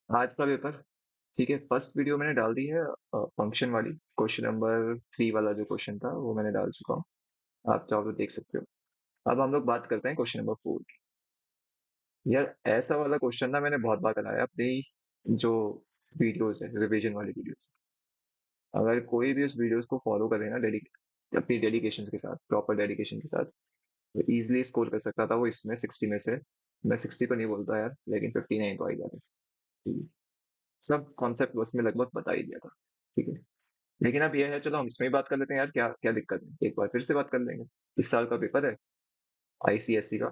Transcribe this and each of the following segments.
आज का पेपर। ठीक है, फर्स्ट वीडियो मैंने डाल दी है। फंक्शन वाली क्वेश्चन नंबर 3 वाला जो क्वेश्चन था वो मैंने डाल चुका हूँ। आप चाहो तो देख सकते हो। अब हम लोग बात करते हैं क्वेश्चन नंबर 4 की। यार ऐसा वाला क्वेश्चन ना मैंने बहुत बार कराया अपनी जो वीडियोस है, रिवीजन वाली वीडियोस। अगर कोई भी उस वीडियोस को फॉलो करे ना अपनी डेडिकेशन के साथ, प्रॉपर डेडिकेशन के साथ, तो इजिली स्कोर कर सकता था वो इसमें 60 में से। मैं 60 तो नहीं बोलता यार, लेकिन 59 तो आ ही जाता। ठीक है। सब कॉन्सेप्ट उसमें लगभग बता ही दिया था। ठीक है। लेकिन अब ये है, चलो हम इसमें ही बात कर लेते हैं यार, क्या क्या दिक्कत है, एक बार फिर से बात कर लेंगे। इस साल का पेपर है आईसीएससी का।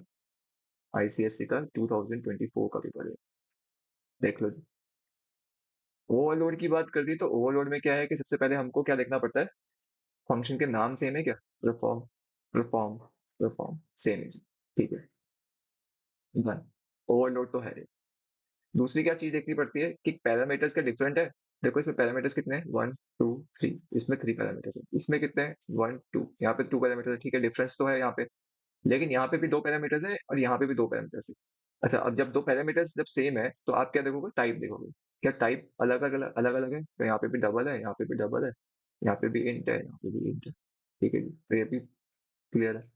आईसीएससी का 2024 का पेपर है। देख लो। ओवरलोड की बात कर दी तो ओवरलोड में क्या है कि सबसे पहले हमको क्या देखना पड़ता है। फंक्शन के नाम सेम है क्या? परफॉर्म, परफॉर्म, परफॉर्म, सेम है जी। ठीक है। डन। ओवरलोड तो है। दूसरी क्या चीज देखनी पड़ती है कि पैरामीटर्स का डिफरेंट है। देखो इसमें पैरामीटर्स कितने हैं, 1 2 3। इसमें 3 पैरामीटर्स है, इसमें कितने हैं, 1 2। यहाँ पे 2 पैरामीटर्स है, ठीक है, डिफरेंस तो है यहाँ पे। लेकिन यहाँ पे भी 2 पैरामीटर्स है और यहाँ पे भी 2 पैरामीटर्स है। अच्छा, अब जब 2 पैरामीटर्स जब सेम है तो आप क्या देखोगे, टाइप देखोगे। क्या टाइप अलग अलग अलग अलग है? तो यहाँ पे भी डबल है, यहाँ पे भी डबल है, यहाँ पे भी इंट है, यहाँ पे भी इंट है। ठीक है जी, तो ये भी क्लियर है।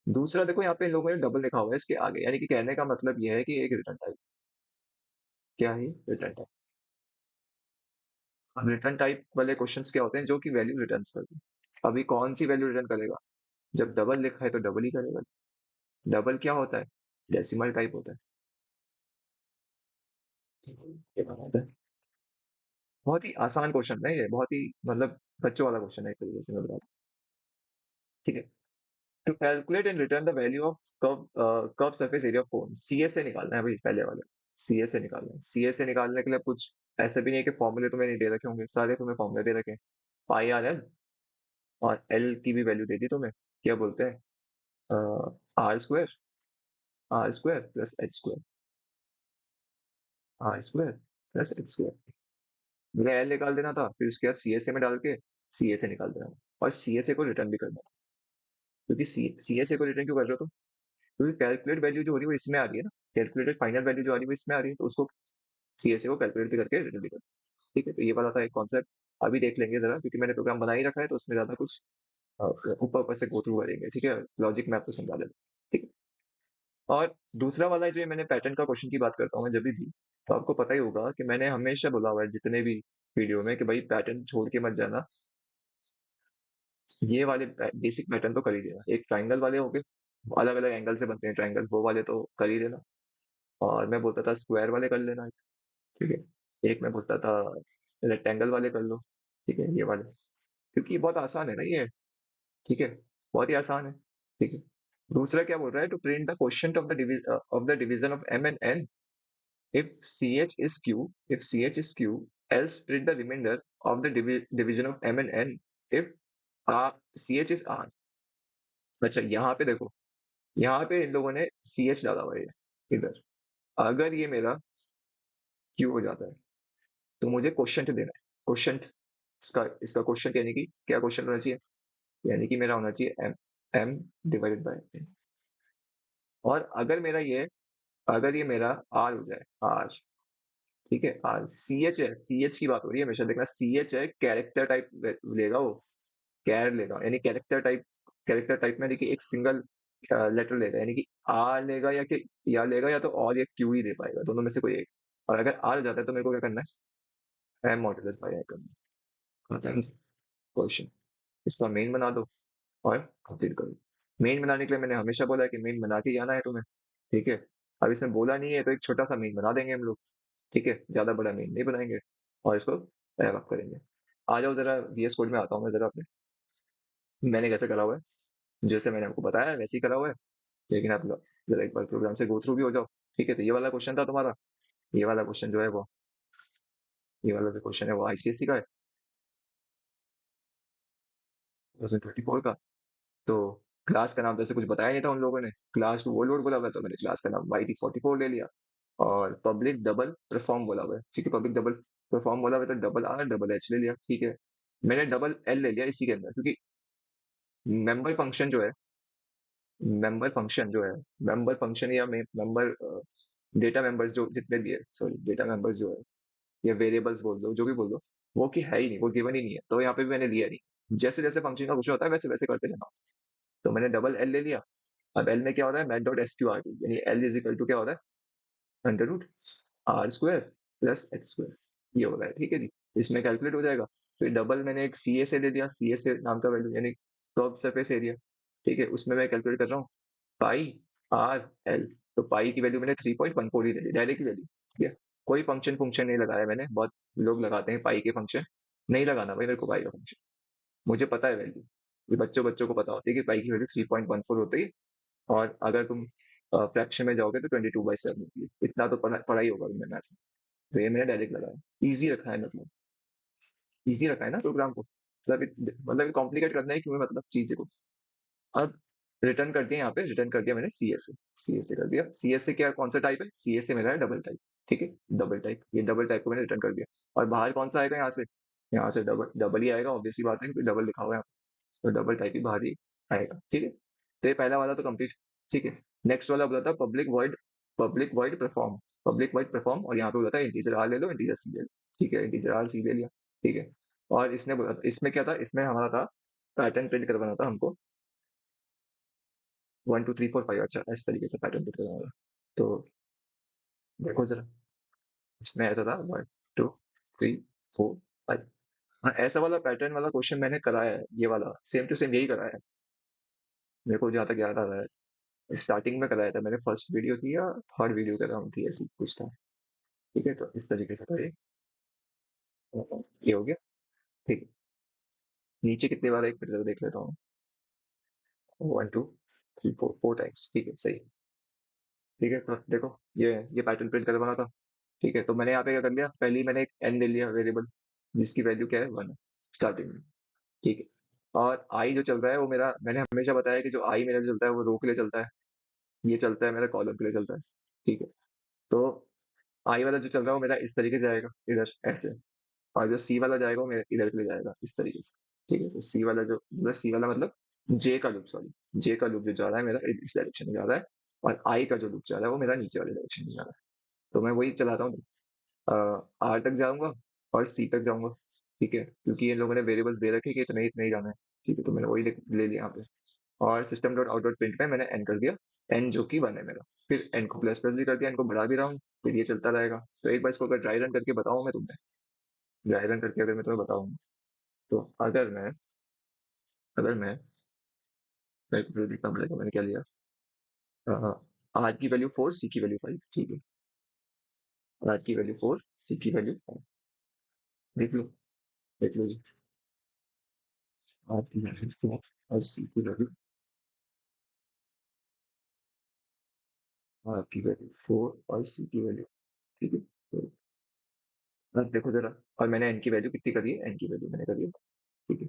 दूसरा देखो, यहाँ पे इन लोगों ने डबल लिखा हुआ है इसके आगे, यानी कि कहने का मतलब ये है कि एक रिटर्न टाइप। क्या है? Return type. अब रिटर्न टाइप वाले क्वेश्चंस क्या होते हैं, जो कि वैल्यू रिटर्न करते हैं। अभी कौन सी वैल्यू रिटर्न करेगा? जब डबल लिखा है तो डबल ही करेगा। डबल क्या होता है? डेसिमल टाइप होता है। ये बात है। बहुत ही आसान क्वेश्चन है ये, बहुत ही मतलब बच्चों वाला क्वेश्चन है एक तरीके से, मैं बता दूं। ठीक है। To calculate and return the value of curve surface area of cone, CA से निकालना है भाई, पहले वाले। सीए से निकालना है। सीए से निकालने के लिए कुछ ऐसे भी नहीं है कि फॉर्मूले तुम्हें नहीं दे रखे होंगे, सारे तुम्हें फॉर्मूले दे रखे हैं। पाई आर एल, और एल की भी वैल्यू दे दी तुम्हें। क्या बोलते हैं, r square, r square plus h square, r square plus h square. मुझे एल निकाल देना था, फिर उसके बाद सीएसए में डाल के सीएसए निकाल देना था। और सीएसए को रिटर्न भी करना था। क्योंकि सीएसए को रिटर्न क्यों कर रहे हो तुम? क्योंकि कैलकुलेट वैल्यू जो हो रही है वो इसमें आ रही है ना। कैलकुलेटेड फाइनल वैल्यू जो आ रही है वो इसमें आ रही है, तो उसको सीएसए को कैलकुलेट भी करके रिटर्न भी करना। ठीक है, तो ये वाला था एक कॉन्सेप्ट। अभी देख लेंगे जरा, क्योंकि मैंने प्रोग्राम बना ही रखा है तो उसमें ज्यादा कुछ अ, ऊपर ऊपर से गो थ्रू करेंगे। ठीक है, लॉजिक मैं आपको समझा देता हूँ। ठीक है। और दूसरा वाला जो ये मैंने पैटर्न का क्वेश्चन की बात करता हूँ मैं जब भी, तो आपको पता ही होगा कि मैंने हमेशा बोला हुआ है जितने भी वीडियो में कि भाई पैटर्न छोड़ के मत जाना। ये वाले बेसिक पैटर्न तो कर ही देना। एक ट्राइंगल वाले हो गए, अलग अलग एंगल से बनते हैं ट्राइंगल, वो वाले तो कर ही देना। और मैं बोलता था स्क्वायर वाले कर लेना। ठीक है। एक मैं बोलता था रेक्टेंगल वाले कर लो। ठीक है, ये वाले, क्योंकि ये बहुत आसान है ना ये। ठीक है, बहुत ही आसान है। ठीक है। दूसरा क्या बोल रहा है, to print the question of the division of m and n, if ch is q, if ch is q, else print the remainder of the division of m and n if ch is r। अच्छा, यहाँ पे देखो, यहाँ पे इन लोगों ने ch डाला हुआ है इधर। अगर ये मेरा q हो जाता है तो मुझे क्वेश्चन देना है। क्वेश्चन, इसका इसका क्वेश्चन यानी कि क्या क्वेश्चन होना चाहिए, यानी कि मेरा होना चाहिए m, m divided by n। और अगर ये मेरा r हो जाए, r। ठीक है, r सी एच है, सी एच की बात हो रही है, हमेशा देखना सी एच है, कैरेक्टर टाइप लेगा वो। कैर लेगा यानी कैरेक्टर टाइप। कैरेक्टर टाइप में यानी कि एक सिंगल लेटर लेगा, यानी कि आर लेगा या लेगा, या तो और या क्यू ही दे पाएगा, दोनों में से कोई एक। और अगर आर जाता है तो मेरे को क्या करना है, एम मॉड्यूलस बाय आई करना है। क्वेश्चन, इसका मेन बना दो और कंप्लीट करो। मेन बनाने के लिए मैंने हमेशा बोला है कि मेन बना के ही आना है तुम्हें। ठीक है। अब इसमें बोला नहीं है तो एक छोटा सा मेन बना देंगे हम लोग। ठीक है, ज्यादा बड़ा मेन नहीं बनाएंगे। और इसको रैप अप करेंगे। आ जाओ जरा, वीएस कोड में आता हूँ मैं जरा अपने। मैंने कैसे करा हुआ है, जैसे मैंने आपको बताया वैसे ही करा हुआ है। लेकिन आप लोग जरा एक बार प्रोग्राम से गो थ्रू भी हो जाओ। ठीक है, तो ये वाला क्वेश्चन था तुम्हारा। ये वाला क्वेश्चन जो है वो, ये वाला जो क्वेश्चन है वो आईसीएससी का है, 2024 का। तो क्लास का नाम तो ऐसे कुछ बताया नहीं था उन लोगों ने। क्लास टू वो लोड बोला हुआ है, तो मैंने क्लास का नाम YT44 ले लिया। और पब्लिक डबल परफॉर्म बोला हुआ है, ठीक है, पब्लिक डबल परफॉर्म बोला हुआ है, तो डबल आर डबल एच ले लिया। ठीक है। मैंने डबल एल ले लिया इसी के अंदर, क्योंकि मेंबर फंक्शन जो है, मेंबर फंक्शन जो है, मेंबर फंक्शन या मेंबर डेटा मेंबर्स जो जितने भी है, सॉरी डेटा मेंबर्स जो है, या वेरिएबल्स बोल दो, जो भी बोल दो, वो कि है ही नहीं, वो गिवन ही नहीं है, तो यहाँ पे भी मैंने लिया नहीं। जैसे जैसे फंक्शन का क्वेश्चन होता है वैसे वैसे करते जाना। तो मैंने डबल एल ले लिया। अब एल में क्या होता है, math dot s q r t, यानी एल इज इक्वल टू क्या होता है, under root r square plus x square, ये हो रहा है, ठीक है जी। इसमें कैलकुलेट हो जाएगा। फिर डबल मैंने एक सी ए से दे दिया, सी ए से नाम का वैल्यू यानी कर्व सरफेस एरिया, ठीक है, उसमें मैं कैलकुलेट कर रहा हूँ पाई आर एल। तो पाई की वैल्यू मैंने 3.14 ही ले ली, डायरेक्टली ले ली, ठीक है। कोई फंक्शन फंक्शन नहीं लगाया मैंने, बहुत लोग लगाते हैं पाई के फंक्शन, नहीं लगाना भाई मेरे को पाई का फंक्शन, मुझे पता है वैल्यू, ये बच्चों बच्चों को पता होती है कि पाई की वैल्यू 3.14 होती है। और अगर तुम फ्रैक्शन में जाओगे तो 22/7 होती है, इतना तो पढ़ाई होगा तुम्हें मैथ्स में। तो ये मैंने डायरेक्ट लगाया, इजी रखा है, मतलब इजी रखा है ना प्रोग्राम को, मतलब कॉम्प्लिकेट करना है क्यों है, मतलब चीज को। अब रिटर्न कर दिया, यहाँ पे रिटर्न कर दिया मैंने सी एस से, सी एस से कर दिया। सी एस से क्या कौन सा टाइप है, सी एस से मेरा है डबल टाइप, ठीक है, डबल टाइप, ये डबल टाइप को मैंने रिटर्न कर दिया। और बाहर कौन सा आएगा यहाँ से, यहाँ से डबल डबल ही आएगा, ऑब्वियस सी बात है क्योंकि डबल लिखा हुआ है यहाँ पे, तो डबल टाइप ही बाहर ही आएगा, ठीक है। तो ये पहला वाला तो कंप्लीट, ठीक है। नेक्स्ट वाला बोला था public void perform, public void perform, और यहाँ पे बोला था इंटीजर आर ले लो, इंटीजर सी ले लो, ठीक है, इंटीजर आर सी ले लिया, ठीक है। और इसने बोला, इसमें क्या था, इसमें हमारा था पैटर्न प्रिंट करवाना था हमको, 1 2 3 4 5, अच्छा इस तरीके से पैटर्न प्रिंट करवाना था। तो देखो जरा, इसमें ऐसा था 1 2 3 4 5। हाँ, ऐसा वाला पैटर्न वाला क्वेश्चन मैंने कराया है, ये वाला सेम टू सेम यही कराया है, मेरे को जहाँ तक याद आ रहा है, स्टार्टिंग में कराया था मैंने, फर्स्ट वीडियो थी या थर्ड वीडियो कर रहा हूँ थी, ऐसी कुछ था, ठीक है। तो इस तरीके से था ये हो गया, ठीक है। नीचे कितनी बार एक फिर देख लेता हूँ, 1 2 3 4, 4 टाइम्स, ठीक है, सही है। ठीक है, तो देखो ये पैटर्न प्रिंट करवाना था, ठीक है। तो मैंने यहाँ पे क्या कर लिया, पहले ही मैंने एक एन ले लिया वेरिएबल, जिसकी वैल्यू क्या है 1 स्टार्टिंग में, ठीक है। और आई जो चल रहा है वो मेरा, मैंने हमेशा बताया कि जो आई मेरा जो चलता है वो रो के लिए चलता है, ये चलता है मेरा कॉलम के लिए चलता है, ठीक है। तो आई वाला जो चल रहा है वो मेरा इस तरीके से जाएगा इधर ऐसे, और जो सी वाला जाएगा वो मेरा इधर के लिए जाएगा इस तरीके से, ठीक है। तो सी वाला जो मतलब सी वाला मतलब जे का लूप, सॉरी, जे का लूप जो जा रहा है मेरा इस डायरेक्शन में जा रहा है, और आई का जो लूप जा रहा है वो मेरा नीचे वाले डायरेक्शन में जा रहा है। तो मैं वही चलाता हूँ, आर तक जाऊंगा और सी तक जाऊंगा, ठीक है, क्योंकि इन लोगों ने वेरिएबल्स दे रखे कि इतना ही जाना है, ठीक है। तो मैंने वही ले लिया यहाँ पे, और system dot out dot print में मैंने एन कर दिया, एन जो कि 1 है मेरा, फिर एन को प्लस प्लस भी कर दिया, एन को बढ़ा भी रहा हूँ, फिर ये चलता रहेगा। तो एक बार इसको अगर ड्राई रन करके बताऊँ मैं तुम्हें, ड्राई रन करके अगर मैं तुम्हें बताऊँ, तो अगर मैं मेरे को फिर देखना पड़ेगा मैंने क्या लिया, आर की वैल्यू 4, सी की वैल्यू 5, ठीक है, आर की वैल्यू 4, सी की वैल्यू 5, देख लो, देख लो जी, आर की वैल्यू 4 और सी की वैल्यू, आर की वैल्यू 4 और सी की वैल्यू, ठीक है। तो अब देखो जरा, और मैंने एन की वैल्यू कितनी करी है, एन की वैल्यू मैंने करी है, ठीक है।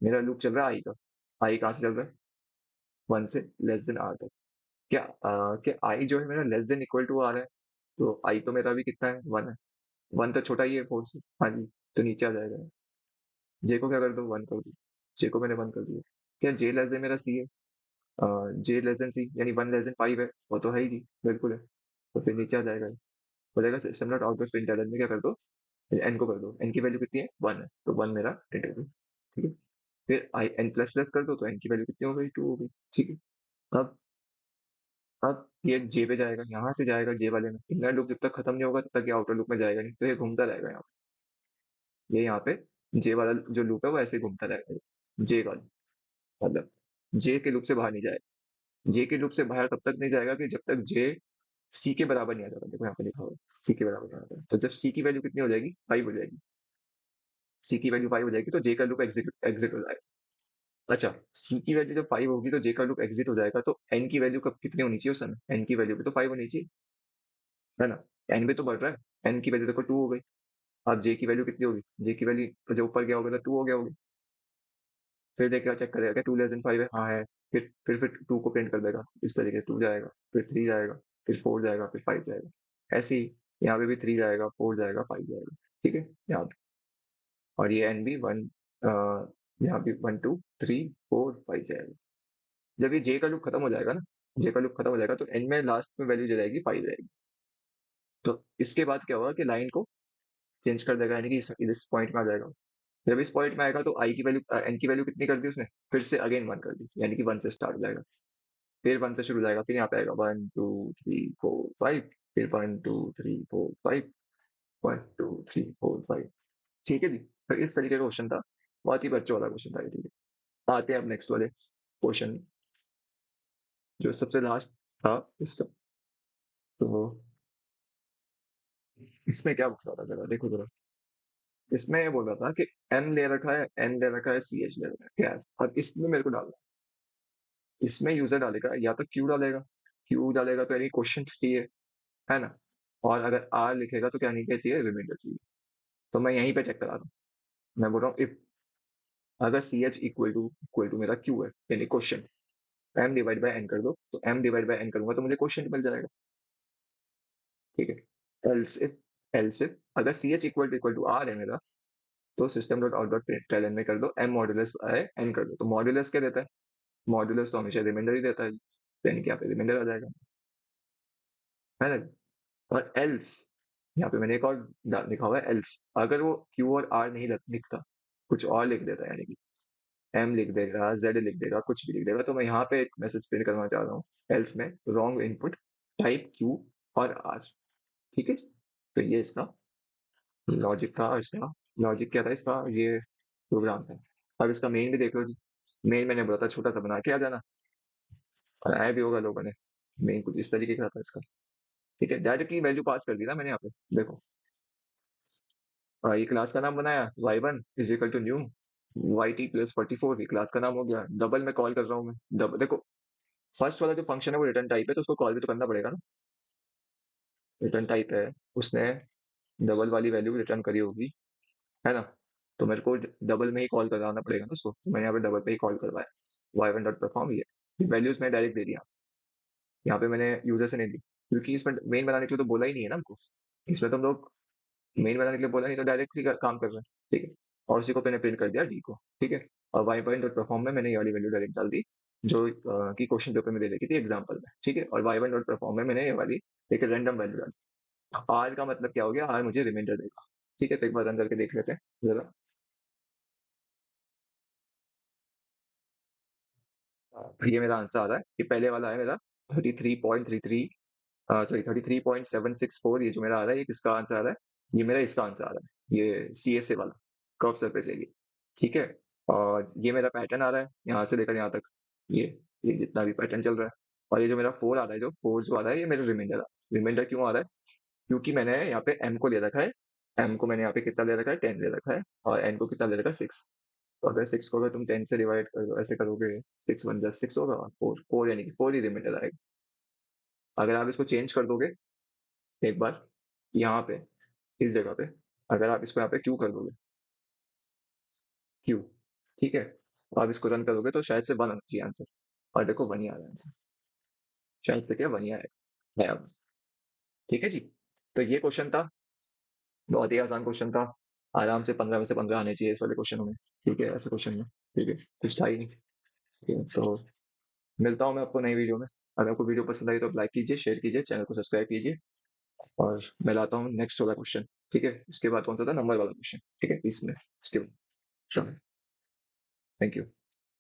मेरा लूप चल रहा है आई का, आई कहाँ से चल रहा है, 1 से लेस देन आर तक। क्या आई जो है मेरा less than equal to r है, तो आई तो मेरा भी कितना है, 1 है, 1 तो छोटा ही है 4 से, हाँ जी। तो नीचे आ जाएगा, जे को क्या कर दो, 1 कर दो, जे को मैंने 1 कर दिया। क्या जे लेस देन मेरा सी है, जे लेस देन सी यानी 1 लेस देन 5 है, वो तो है ही जी, बिल्कुल है। तो फिर नीचे आ जाएगा, हो जाएगा सिस्टम डॉट आउटपुट प्रिंट में क्या कर दो, एन को कर दो, एन की वैल्यू कितनी है, 1 है, तो 1 मेरा प्रिंट कर दो, ठीक है। फिर आई एन प्लस प्लस कर दो, तो एन की वैल्यू कितनी हो गई, 2 हो गई, ठीक है। अब अब ये जे पे जाएगा, यहाँ से जाएगा जे वाले में, इनर लूप जब तक खत्म नहीं होगा तब तक ये आउटर लूप में जाएगा नहीं, तो ये घूमता रहेगा यहाँ पे, ये यहाँ पे जे वाला जो लूप है वो ऐसे घूमता रहेगा, जे वाला मतलब जे के लूप से बाहर नहीं जाएगा, जे के लूप से बाहर तब तक नहीं जाएगा कि जब तक जे सी के बराबर नहीं आ जाता, देखो यहाँ पे लिखा हुआ है सी के बराबर नहीं आता, तो जब सी की वैल्यू कितनी हो जाएगी, 5 हो जाएगी, सी की वैल्यू 5 हो जाएगी तो जे का लूप एग्जिट एग्जिट हो जाएगा। अच्छा, सी की वैल्यू जब 5 होगी तो जे का लूप एग्जिट हो जाएगा, तो एन की वैल्यू कब कितनी होनी चाहिए उस समय, एन की वैल्यू भी तो 5 होनी चाहिए, है ना। एन भी तो बढ़ रहा है, एन की वैल्यू देखो 2 हो गई। अब जे की वैल्यू कितनी होगी, जे की वैल्यू जब ऊपर गया होगा तो 2 हो गया होगी, फिर देखिए चेक करेगा क्या 2 लेस देन 5 है, हाँ है, फिर 2 को प्रिंट कर देगा इस तरीके से, 2 जाएगा, फिर 3 जाएगा, फिर 4 जाएगा, फिर 5 जाएगा, ऐसे ही यहाँ पे भी 3 जाएगा, 4 जाएगा, 5 जाएगा, ठीक है यहाँ पे। और ये एन भी 1, यहाँ भी 1 2 3 4 5 जाएगा। जब ये जे का लूप खत्म हो जाएगा ना, जे का लूप खत्म हो जाएगा तो एन में लास्ट में वैल्यू जो रहेगी 5 रहेगी, तो इसके बाद क्या होगा कि लाइन को चेंज कर देगा, यानी कि इस पॉइंट में आ जाएगा। जब इस पॉइंट में आएगा तो आई की वैल्यू, एन की वैल्यू कितनी कर दी उसने, फिर से अगेन वन कर दी, यानी कि वन से स्टार्ट हो जाएगा। फिर वन से शुरू हो जाएगा, फिर यहाँ पे आएगा 1 2 3 4 5, फिर 1 2 3 4 5, 1 2 3 4 5। ठीक है जी। तो इस तरीके का क्वेश्चन था, बहुत ही बच्चों वाला क्वेश्चन था ये। ठीक है, आते हैं अब नेक्स्ट वाले क्वेश्चन, जो सबसे लास्ट था इसका। तो इसमें क्या पूछ रहा था, जरा देखो जरा। इसमें ये बोल रहा था कि एम ले रखा है, एन ले रखा है, सी एच ले रखा है, क्या है, और इसमें मेरे को डालना है। इसमें यूजर डालेगा या तो क्यू डालेगा, क्यू डालेगा तो यानी क्वेश्चन चाहिए, है ना। और अगर आर लिखेगा तो क्या नहीं क्या चाहिए, रिमाइंडर चाहिए। तो मैं यहीं पे चेक करा रहा हूँ। मैं बोल रहा हूँ इफ, अगर सी एच इक्वल टू मेरा क्यू है, यानी question, m divide by n कर दो, तो एम डिवाइड बाय एन करूंगा तो मुझे क्वेश्चन मिल जाएगा। ठीक है। एल्स इफ अगर c h equal to r है मेरा, तो system dot out dot println में कर दो एम मॉड्यूलस है एन कर दो। तो मॉड्यूलस क्या देता है, मॉड्यूलस तो हमेशा रिमाइंडर ही देता है, तो यानी कि यहाँ पे रिमाइंडर आ जाएगा, है ना। और एल्स, यहाँ पे मैंने एक और लिखा हुआ है एल्स, अगर वो क्यू और आर नहीं लिखता, कुछ और लिख देता है, यानी कि एम लिख देगा, जेड लिख देगा, कुछ भी लिख देगा, तो मैं यहाँ पे एक मैसेज प्रिंट करना चाह रहा हूँ, एल्स में रॉन्ग इनपुट टाइप क्यू और आर। ठीक है जी? तो ये इसका लॉजिक था, और इसका लॉजिक क्या था इसका, ये प्रोग्राम था। अब इसका मेन भी देख लो जी। मेन मैंने बोला था छोटा सा बना के आ जाना, और आया भी होगा लोगों ने। मेन कुछ इस तरीके का था इसका। ठीक है, डायरेक्टली वैल्यू पास कर दी ना मैंने यहाँ पे, देखो। ये क्लास का नाम बनाया, y1 is equal to new y t plus 44, ये क्लास का नाम हो गया। डबल में कॉल कर रहा हूँ मैं, डबल देखो, फर्स्ट वाला जो फंक्शन है वो रिटर्न टाइप है, तो उसको कॉल भी तो करना पड़ेगा ना। रिटर्न टाइप है, उसने डबल वाली वैल्यू रिटर्न करी होगी, है ना। तो मेरे को डबल में ही कॉल कराना पड़ेगा ना उसको, तो मैंने यहाँ पे डबल पे ही कॉल करवाया। y1 डॉट परफॉर्म, ये वैल्यूज मैंने डायरेक्ट दे दिया, यहाँ पे मैंने यूजर से नहीं दी, क्योंकि इसमें मेन बनाने के लिए तो बोला ही नहीं है ना हमको। इसमें तो हम लोग मेन बनाने के लिए बोला नहीं, तो डायरेक्ट ही काम कर रहे हैं। ठीक है, और उसी को मैंने प्रिंट कर दिया डी को। ठीक है, और वाई पॉइंट डॉट परफॉर्म में मैंने ये वाली वैल्यू डायरेक्ट डाल दी, जो कि क्वेश्चन पेपर में दे रखी थी एग्जाम्पल में। ठीक है, और वाई वन डॉट परफॉर्म में मैंने ये वाली एक रैंडम वैल्यू डाली। आर का मतलब क्या हो गया, आर मुझे रिमाइंडर देगा। ठीक है, तो एक बार रन करके देख लेते हैं जरा। ये मेरा आंसर आ रहा है, ये पहले वाला है मेरा 33.33, सॉरी 33.764, ये जो मेरा आ रहा है, ये किसका आंसर आ रहा है, ये मेरा इसका आंसर आ रहा है, ये सी एस ए वाला कर्व सरफेस एरिया। ठीक है, और ये मेरा पैटर्न आ रहा है यहाँ से लेकर यहाँ तक, ये जितना भी पैटर्न चल रहा है। और ये जो मेरा फोर आ रहा है, जो फोर जो आ रहा है, ये मेरा रिमाइंडर। रिमाइंडर क्यों आ रहा है, क्योंकि मैंने यहाँ पे एम को ले रखा है, एम को मैंने यहाँ पे कितना ले रखा है, 10 ले रखा है, और एन को कितना ले रखा है, 6। तो अगर 6 को अगर तुम 10 से डिवाइड करो, ऐसे करोगे, 6 1 6 होगा, फोर फोर यानी कि फोर ही रिमाइंडर आएगा। अगर आप इसको चेंज कर दोगे एक बार, यहाँ पे इस जगह पे, अगर आप इसको यहाँ पे क्यू कर दोगे, क्यू, ठीक है, तो आप इसको रन करोगे तो शायद से वन आना चाहिए आंसर, और देखो वन ही आ रहा है आंसर। शायद से क्या वन ही आएगा, है अब। ठीक है जी। तो ये क्वेश्चन था, बहुत ही आसान क्वेश्चन था। आराम से 15 में से 15 आने चाहिए इस वाले क्वेश्चन में। ठीक है, ऐसे क्वेश्चन में। ठीक है, कुछ था ही नहीं। ठीक है, तो मिलता हूँ मैं आपको नई वीडियो में। अगर आपको वीडियो पसंद आई तो लाइक कीजिए, शेयर कीजिए, चैनल को सब्सक्राइब कीजिए, और मैं लाता हूँ नेक्स्ट वाला क्वेश्चन। ठीक है, इसके बाद कौन सा था, नंबर वाला क्वेश्चन। ठीक है, 20 मिनट इसके बाद। Thank you.